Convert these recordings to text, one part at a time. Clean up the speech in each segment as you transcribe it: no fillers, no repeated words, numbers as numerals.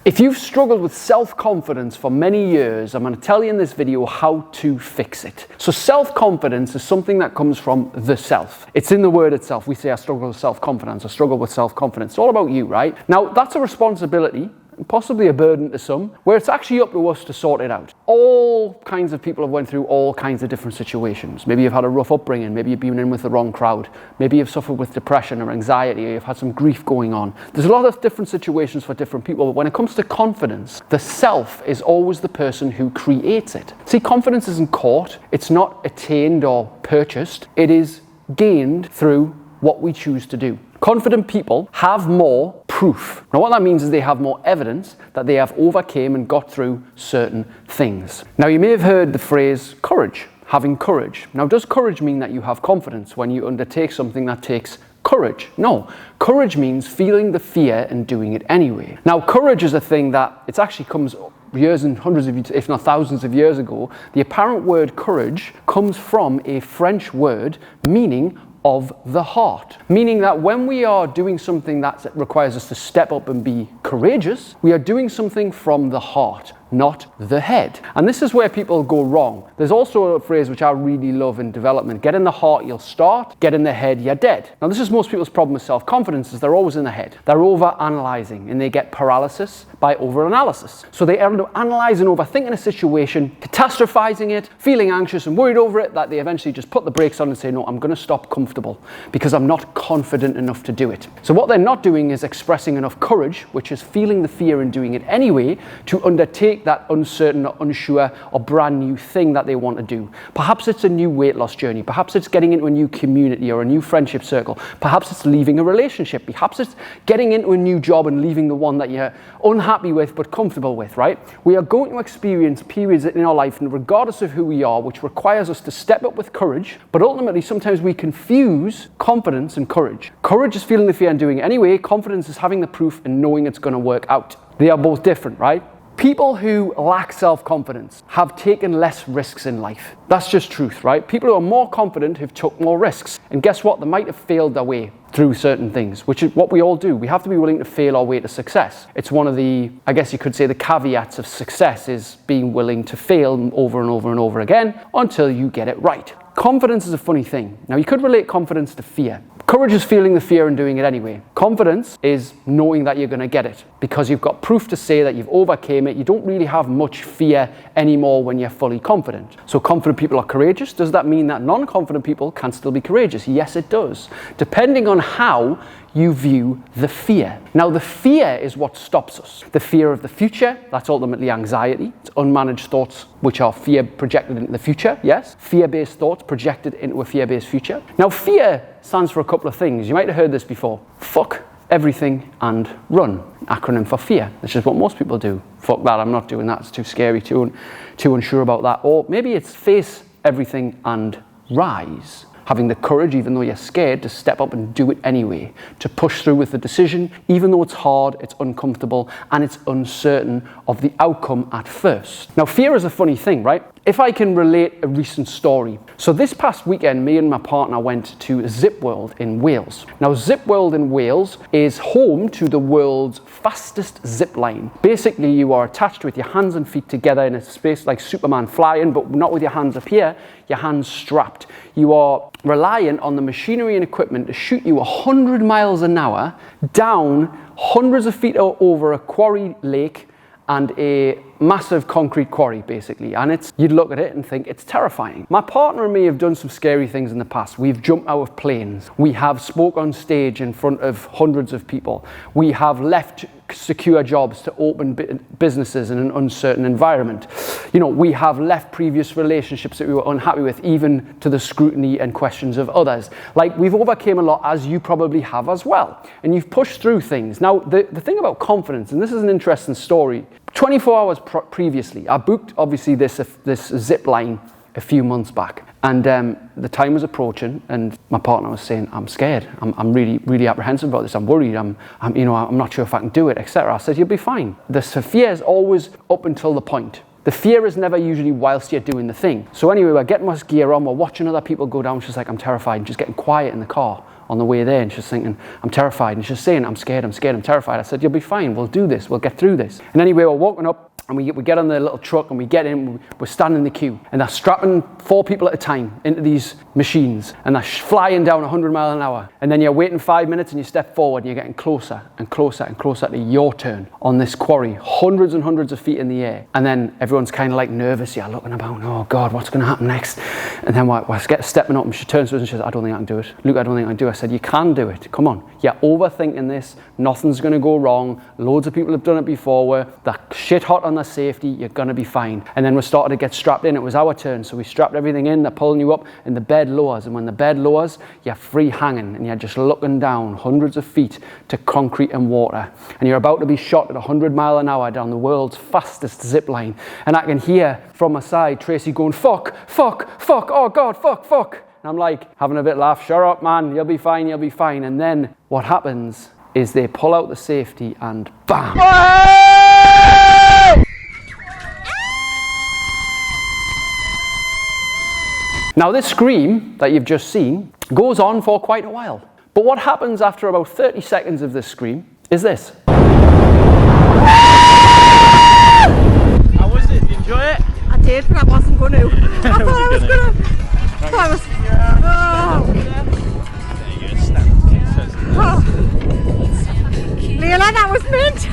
If you've struggled with self-confidence for many years, I'm going to tell you in this video how to fix it. So self-confidence is something that comes from the self. It's in the word itself. We say I struggle with self-confidence, I struggle with self-confidence. It's all about you, right? Now, that's a responsibility, and possibly a burden to some, where it's actually up to us to sort it out. All kinds of people have went through all kinds of different situations. Maybe you've had a rough upbringing, maybe you've been in with the wrong crowd, maybe you've suffered with depression or anxiety, or you've had some grief going on. There's a lot of different situations for different people, but when it comes to confidence, the self is always the person who creates it. See, confidence isn't caught, it's not attained or purchased, it is gained through what we choose to do. Confident people have more proof. Now what that means is they have more evidence that they have overcame and got through certain things. Now you may have heard the phrase courage, having courage. Now does courage mean that you have confidence when you undertake something that takes courage? No. Courage means feeling the fear and doing it anyway. Now courage is a thing that it actually comes years and hundreds of, if not thousands of years ago. The apparent word courage comes from a French word meaning of the heart, meaning that when we are doing something that requires us to step up and be courageous, we are doing something from the heart, not the head. And this is where people go wrong. There's also a phrase which I really love in development: get in the heart, you'll start; get in the head, you're dead. Now this is most people's problem with self-confidence, is they're always in the head. They're over-analyzing, and they get paralysis by over-analysis. So they end up analyzing, overthinking a situation, catastrophizing it, feeling anxious and worried over it, that they eventually just put the brakes on and say, no, I'm going to stop comfortable because I'm not confident enough to do it. So what they're not doing is expressing enough courage, which is feeling the fear and doing it anyway, to undertake that uncertain or unsure or brand new thing that they want to do. Perhaps it's a new weight loss journey. Perhaps it's getting into a new community or a new friendship circle. Perhaps it's leaving a relationship. Perhaps it's getting into a new job and leaving the one that you're unhappy with but comfortable with, right? We are going to experience periods in our life, and regardless of who we are, which requires us to step up with courage, but ultimately sometimes we confuse confidence and courage. Courage is feeling the fear and doing it anyway. Confidence is having the proof and knowing it's going to work out. They are both different, right? People who lack self-confidence have taken less risks in life. That's just truth, right? People who are more confident have took more risks. And guess what? They might have failed their way through certain things, which is what we all do. We have to be willing to fail our way to success. It's one of the, I guess you could say, the caveats of success is being willing to fail over and over and over again until you get it right. Confidence is a funny thing. Now you could relate confidence to fear. Courage is feeling the fear and doing it anyway. Confidence is knowing that you're going to get it because you've got proof to say that you've overcame it. You don't really have much fear anymore when you're fully confident. So confident people are courageous. Does that mean that non-confident people can still be courageous? Yes, it does. Depending on how you view the fear. Now, the fear is what stops us. The fear of the future, that's ultimately anxiety. It's unmanaged thoughts, which are fear projected into the future, yes? Fear-based thoughts projected into a fear-based future. Now, fear stands for a couple of things. You might have heard this before. Fuck everything and run. Acronym for fear. This is what most people do. Fuck that, I'm not doing that. It's too scary, too unsure about that. Or maybe it's face everything and rise. Having the courage, even though you're scared, to step up and do it anyway. To push through with the decision, even though it's hard, it's uncomfortable, and it's uncertain of the outcome at first. Now, fear is a funny thing, right? If I can relate a recent story. So this past weekend, me and my partner went to Zip World in Wales. Now, Zip World in Wales is home to the world's fastest zip line. Basically, you are attached with your hands and feet together in a space like Superman flying, but not with your hands up here, your hands strapped. You are reliant on the machinery and equipment to shoot you 100 miles an hour down hundreds of feet over a quarry lake and a massive concrete quarry, basically. And you'd look at it and think it's terrifying. My partner and me have done some scary things in the past. We've jumped out of planes. We have spoke on stage in front of hundreds of people. We have left secure jobs to open businesses in an uncertain environment. You know, we have left previous relationships that we were unhappy with, even to the scrutiny and questions of others. Like, we've overcame a lot, as you probably have as well. And you've pushed through things. Now, the thing about confidence, and this is an interesting story, 24 hours previously, I booked, obviously, this zip line a few months back. And the time was approaching, and my partner was saying, I'm scared. I'm really, really apprehensive about this. I'm worried. I'm not sure if I can do it, etc. I said, you'll be fine. The fear is always up until the point. The fear is never usually whilst you're doing the thing. So anyway, we're getting my gear on, we're watching other people go down. She's like, I'm terrified, just getting quiet in the car. on the way there, and she's thinking, I'm terrified, and she's saying, I'm scared, I'm terrified. I said, you'll be fine, we'll do this, we'll get through this. And anyway, we're walking up, and we get on the little truck and we get in, we're standing in the queue, and they're strapping 4 people at a time into these machines, and they're flying down 100 miles an hour. And then you're waiting 5 minutes and you step forward and you're getting closer and closer and closer to your turn on this quarry, hundreds and hundreds of feet in the air. And then everyone's kind of like nervous, you're looking about, oh God, what's going to happen next? And then we're stepping up, and she turns to us and she says, I don't think I can do it. Luke, I don't think I can do it. I said, you can do it, come on. You're overthinking this, nothing's going to go wrong. Loads of people have done it before, they're shit hot on their safety, you're going to be fine. And then we started to get strapped in. It was our turn, so we strapped everything in, they're pulling you up, and the bed lowers. And when the bed lowers, you're free hanging, and you're just looking down hundreds of feet to concrete and water. And you're about to be shot at 100 miles an hour down the world's fastest zip line. And I can hear from my side Tracy going, fuck, oh God, fuck. And I'm like, having a bit of laugh, shut up man, you'll be fine. And then what happens is they pull out the safety and bam! Now this scream that you've just seen goes on for quite a while. But what happens after about 30 seconds of this scream is this. How was it? Did you enjoy it? I did, but I wasn't going to. I thought I was going to. Leila, that was mint.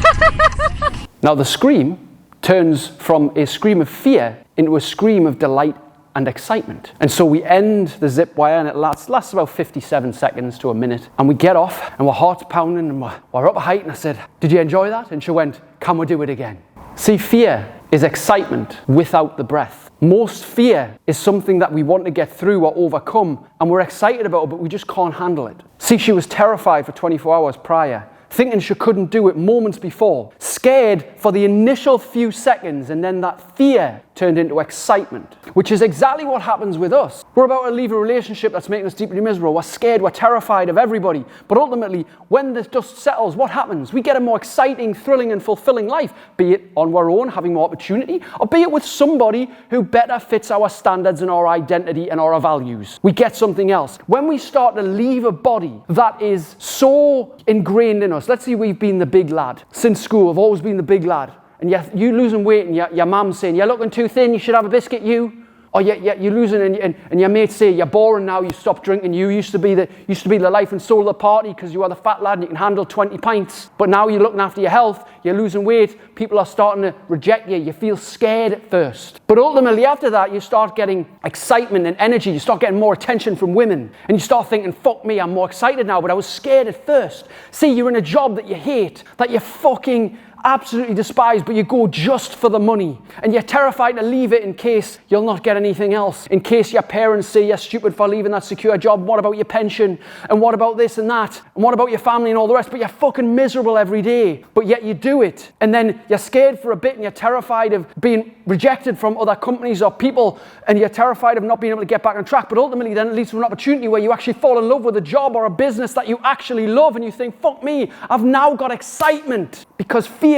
Now the scream turns from a scream of fear into a scream of delight and excitement. And so we end the zip wire, and it lasts about 57 seconds to a minute. And we get off, and our heart's pounding, and we're up height, and I said, did you enjoy that? And she went, can we do it again? See, fear is excitement without the breath. Most fear is something that we want to get through or overcome, and we're excited about it, but we just can't handle it. See, she was terrified for 24 hours prior, thinking she couldn't do it moments before, scared for the initial few seconds, and then that fear turned into excitement, which is exactly what happens with us. We're about to leave a relationship that's making us deeply miserable. We're scared, we're terrified of everybody. But ultimately, when the dust settles, what happens? We get a more exciting, thrilling, and fulfilling life, be it on our own, having more opportunity, or be it with somebody who better fits our standards and our identity and our values. We get something else. When we start to leave a body that is so ingrained in us, let's say we've been the big lad. Since school, I've always been the big lad. And you losing weight, and your mum's saying, you're looking too thin, you should have a biscuit, you. Or you're losing, and your mates say, you're boring now, you stop drinking, you used to be the life and soul of the party because you are the fat lad and you can handle 20 pints. But now you're looking after your health, you're losing weight, people are starting to reject you, you feel scared at first. But ultimately after that, you start getting excitement and energy, you start getting more attention from women, and you start thinking, fuck me, I'm more excited now, but I was scared at first. See, you're in a job that you hate, that you fucking absolutely despise, but you go just for the money, and you're terrified to leave it in case you'll not get anything else, in case your parents say you're stupid for leaving that secure job. What about your pension, and what about this and that, and what about your family and all the rest? But you're fucking miserable every day, but yet you do it, and then you're scared for a bit, and you're terrified of being rejected from other companies or people, and you're terrified of not being able to get back on track. But ultimately then it leads to an opportunity where you actually fall in love with a job or a business that you actually love, and you think, fuck me, I've now got excitement, because fear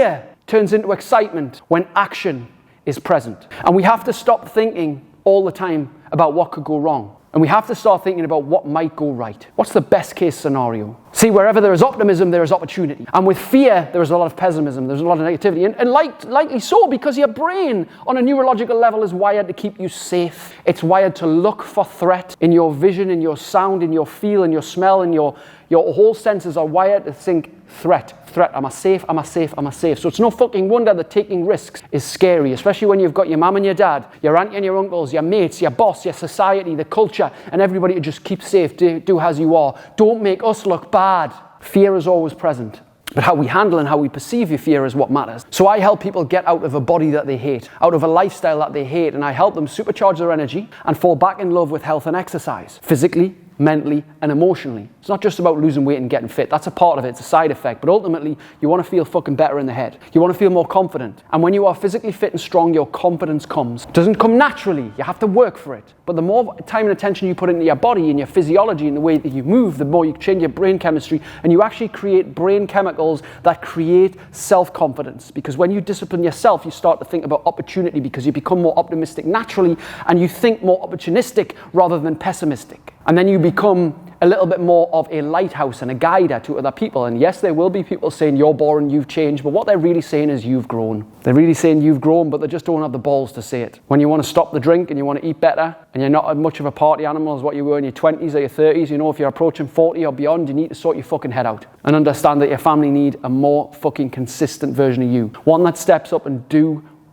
turns into excitement when action is present. And we have to stop thinking all the time about what could go wrong. And we have to start thinking about what might go right. What's the best case scenario? See, wherever there is optimism, there is opportunity. And with fear, there is a lot of pessimism, there's a lot of negativity. And likely so, because your brain on a neurological level is wired to keep you safe. It's wired to look for threat in your vision, in your sound, in your feel, in your smell, in your whole senses are wired to think threat. Am I safe? So it's no fucking wonder that taking risks is scary, especially when you've got your mum and your dad, your auntie and your uncles, your mates, your boss, your society, the culture, and everybody to just keep safe, do as you are. Don't make us look bad. Fear is always present. But how we handle and how we perceive your fear is what matters. So I help people get out of a body that they hate, out of a lifestyle that they hate, and I help them supercharge their energy and fall back in love with health and exercise, physically, mentally, and emotionally. It's not just about losing weight and getting fit. That's a part of it. It's a side effect. But ultimately, you want to feel fucking better in the head. You want to feel more confident. And when you are physically fit and strong, your confidence comes. It doesn't come naturally. You have to work for it. But the more time and attention you put into your body and your physiology and the way that you move, the more you change your brain chemistry, and you actually create brain chemicals that create self-confidence. Because when you discipline yourself, you start to think about opportunity, because you become more optimistic naturally, and you think more opportunistic rather than pessimistic. And then you become a a little bit more of a lighthouse and a guider to other people. And yes, there will be people saying you're boring, you've changed, but what they're really saying is you've grown. They're really saying you've grown, but they just don't have the balls to say it. When you want to stop the drink and you want to eat better, and you're not as much of a party animal as what you were in your 20s or your 30s, you know, if you're approaching 40 or beyond, you need to sort your fucking head out and understand that your family need a more fucking consistent version of you. One that steps up and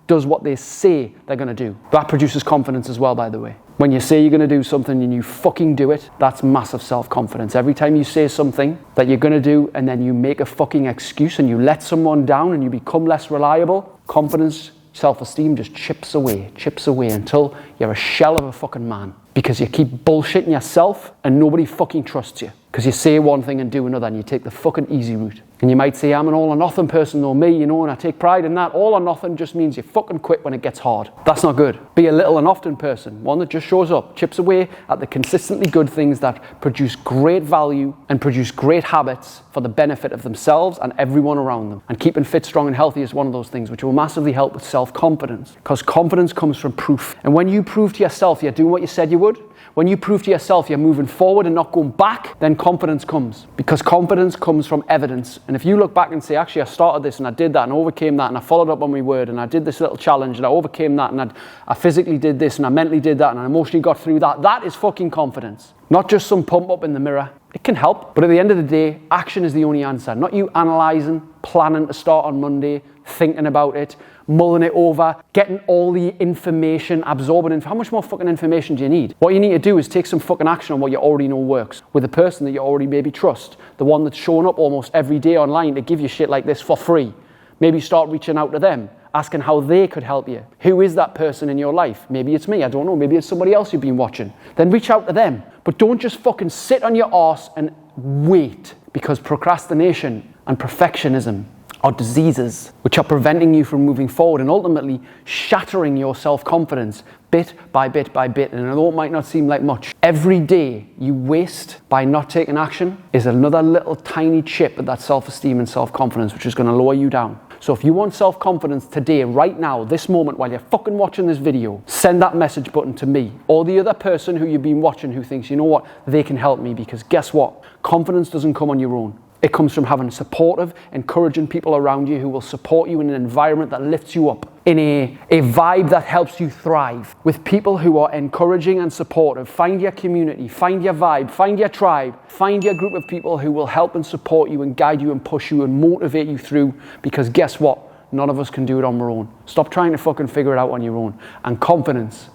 does what they say they're going to do. That produces confidence as well, by the way. When you say you're going to do something and you fucking do it, that's massive self-confidence. Every time you say something that you're going to do and then you make a fucking excuse and you let someone down and you become less reliable, confidence, self-esteem just chips away until you're a shell of a fucking man. Because you keep bullshitting yourself and nobody fucking trusts you. Because you say one thing and do another and you take the fucking easy route. And you might say, I'm an all or nothing person, though, me, you know, and I take pride in that. All or nothing just means you fucking quit when it gets hard. That's not good. Be a little and often person, one that just shows up, chips away at the consistently good things that produce great value and produce great habits for the benefit of themselves and everyone around them. And keeping fit, strong and healthy is one of those things which will massively help with self-confidence. Because confidence comes from proof. And when you prove to yourself you're doing what you said you would, when you prove to yourself you're moving forward and not going back, then confidence comes. Because confidence comes from evidence. And if you look back and say, actually, I started this and I did that and overcame that and I followed up on my word and I did this little challenge and I overcame that and I physically did this and I mentally did that and I emotionally got through that, that is fucking confidence. Not just some pump up in the mirror. It can help, but at the end of the day, action is the only answer. Not you analysing, planning to start on Monday, thinking about it, mulling it over, getting all the information, absorbing how much more fucking information do you need? What you need to do is take some fucking action on what you already know works with a person that you already maybe trust, the one that's showing up almost every day online to give you shit like this for free. Maybe start reaching out to them, asking how they could help you. Who is that person in your life? Maybe it's me, I don't know. Maybe it's somebody else you've been watching. Then reach out to them. But don't just fucking sit on your arse and wait, because procrastination and perfectionism are diseases which are preventing you from moving forward and ultimately shattering your self-confidence bit by bit by bit. And although it might not seem like much, every day you waste by not taking action is another little tiny chip at that self-esteem and self-confidence which is going to lower you down. So if you want self-confidence today, right now, this moment, while you're fucking watching this video, send that message button to me or the other person who you've been watching who thinks, you know what, they can help me. Because guess what? Confidence doesn't come on your own. It comes from having supportive, encouraging people around you who will support you in an environment that lifts you up, in a vibe that helps you thrive, with people who are encouraging and supportive. Find your community, find your vibe, find your tribe, find your group of people who will help and support you and guide you and push you and motivate you through, because guess what? None of us can do it on our own. Stop trying to fucking figure it out on your own. And confidence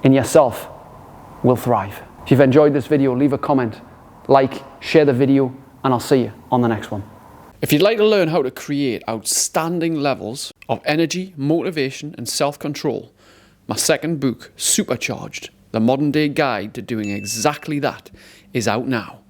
in yourself will thrive. If you've enjoyed this video, leave a comment, like, share the video, and I'll see you on the next one. If you'd like to learn how to create outstanding levels of energy, motivation, and self-control, my second book, Supercharged, the modern day guide to doing exactly that, is out now.